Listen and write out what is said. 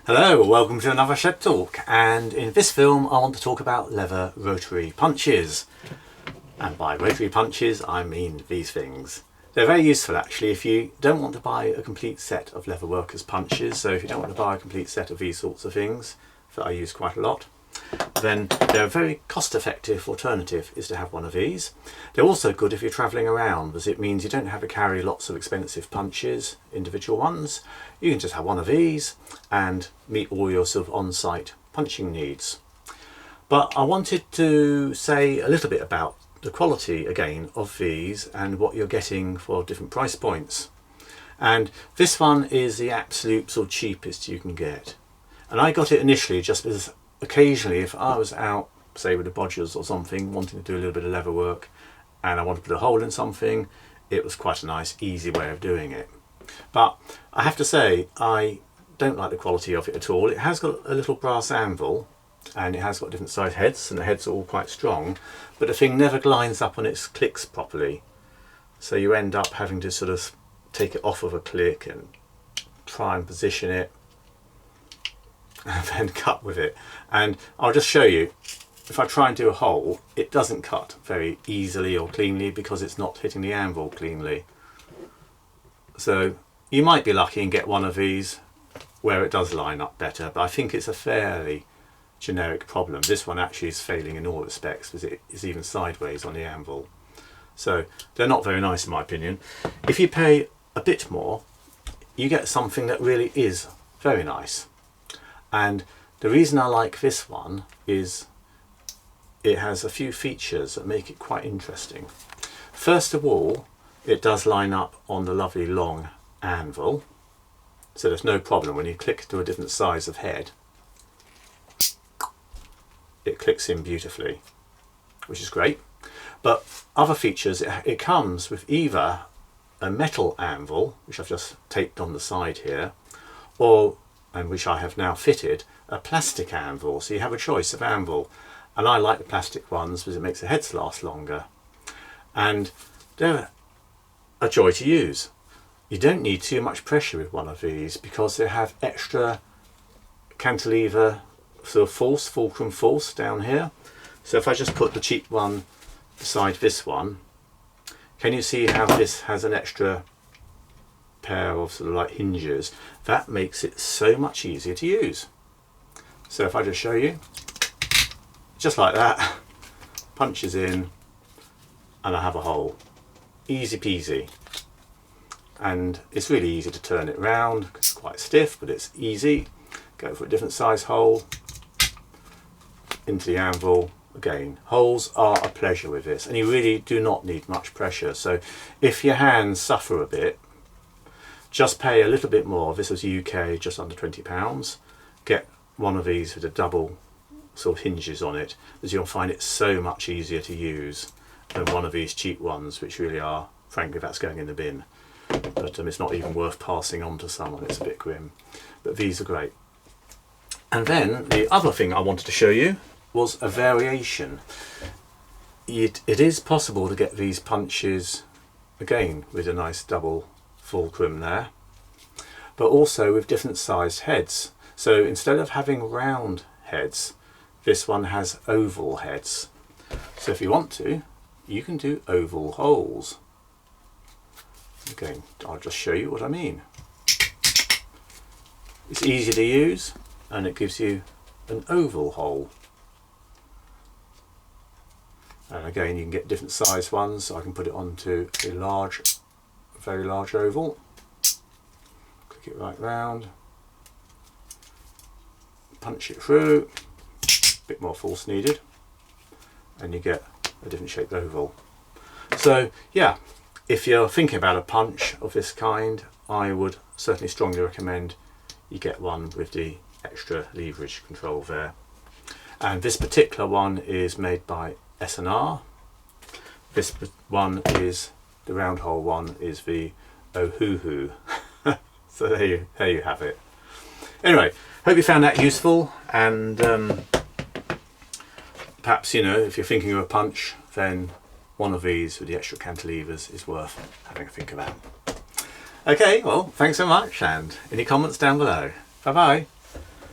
Hello, welcome to another Shed Talk, and in this film I want to talk about leather rotary punches. And by rotary punches I mean these things. They're very useful actually if you don't want to buy a complete set of leather workers punches. So if you don't want to buy a complete set of these sorts of things that I use quite a lot, then they're a very cost-effective alternative is to have one of these. They're also good if you're travelling around, because it means you don't have to carry lots of expensive punches, individual ones. You can just have one of these and meet all your sort of on-site punching needs. But I wanted to say a little bit about the quality again of these and what you're getting for different price points. And this one is the absolute sort of cheapest you can get. And I got it initially just because occasionally if I was out, say with the bodgers or something, wanting to do a little bit of leather work and I wanted to put a hole in something, it was quite a nice easy way of doing it. But I have to say I don't like the quality of it at all. It has got a little brass anvil and it has got different size heads, and the heads are all quite strong, but the thing never lines up on its clicks properly, so you end up having to sort of take it off of a click and try and position it and then cut with it. And I'll just show you, if I try and do a hole, it doesn't cut very easily or cleanly because it's not hitting the anvil cleanly. So you might be lucky and get one of these where it does line up better, but I think it's a fairly generic problem. This one actually is failing in all respects because it is even sideways on the anvil. So they're not very nice in my opinion. If you pay a bit more, you get something that really is very nice. And the reason I like this one is it has a few features that make it quite interesting. First of all, it does line up on the lovely long anvil, so there's no problem when you click to a different size of head. It clicks in beautifully, which is great. But other features, it comes with either a metal anvil, which I've just taped on the side here, or, and which I have now fitted, a plastic anvil. So you have a choice of anvil, and I like the plastic ones because it makes the heads last longer, and they're a joy to use. You don't need too much pressure with one of these because they have extra cantilever sort of force, fulcrum force down here. So if I just put the cheap one beside this one, can you see how this has an extra pair of sort of like hinges? That makes it so much easier to use. So if I just show you, just like that, punches in and I have a hole. Easy peasy. And it's really easy to turn it round because it's quite stiff, but it's easy. Go for a different size hole into the anvil. Again, holes are a pleasure with this, and you really do not need much pressure. So if your hands suffer a bit, just pay a little bit more. This was UK, just under £20. Get one of these with a double sort of hinges on it, as you'll find it so much easier to use than one of these cheap ones, which really are, frankly, that's going in the bin. But it's not even worth passing on to someone, it's a bit grim. But these are great. And then the other thing I wanted to show you was a variation. It is possible to get these punches again with a nice double fulcrum there, but also with different sized heads. So instead of having round heads, this one has oval heads. So if you want to, you can do oval holes. Again, I'll just show you what I mean. It's easy to use and it gives you an oval hole. And again, you can get different size ones, so I can put it onto a large, very large oval. Click it right round, punch it through, a bit more force needed, and you get a different shaped oval. So yeah, if you're thinking about a punch of this kind, I would certainly strongly recommend you get one with the extra leverage control there. And this particular one is made by S&R. This one is, the round hole one is the Ohuhu. So there you have it. Anyway, hope you found that useful, and perhaps, you know, if you're thinking of a punch, then one of these with the extra cantilevers is worth having a think about. Okay, well, thanks so much, and any comments down below. Bye bye.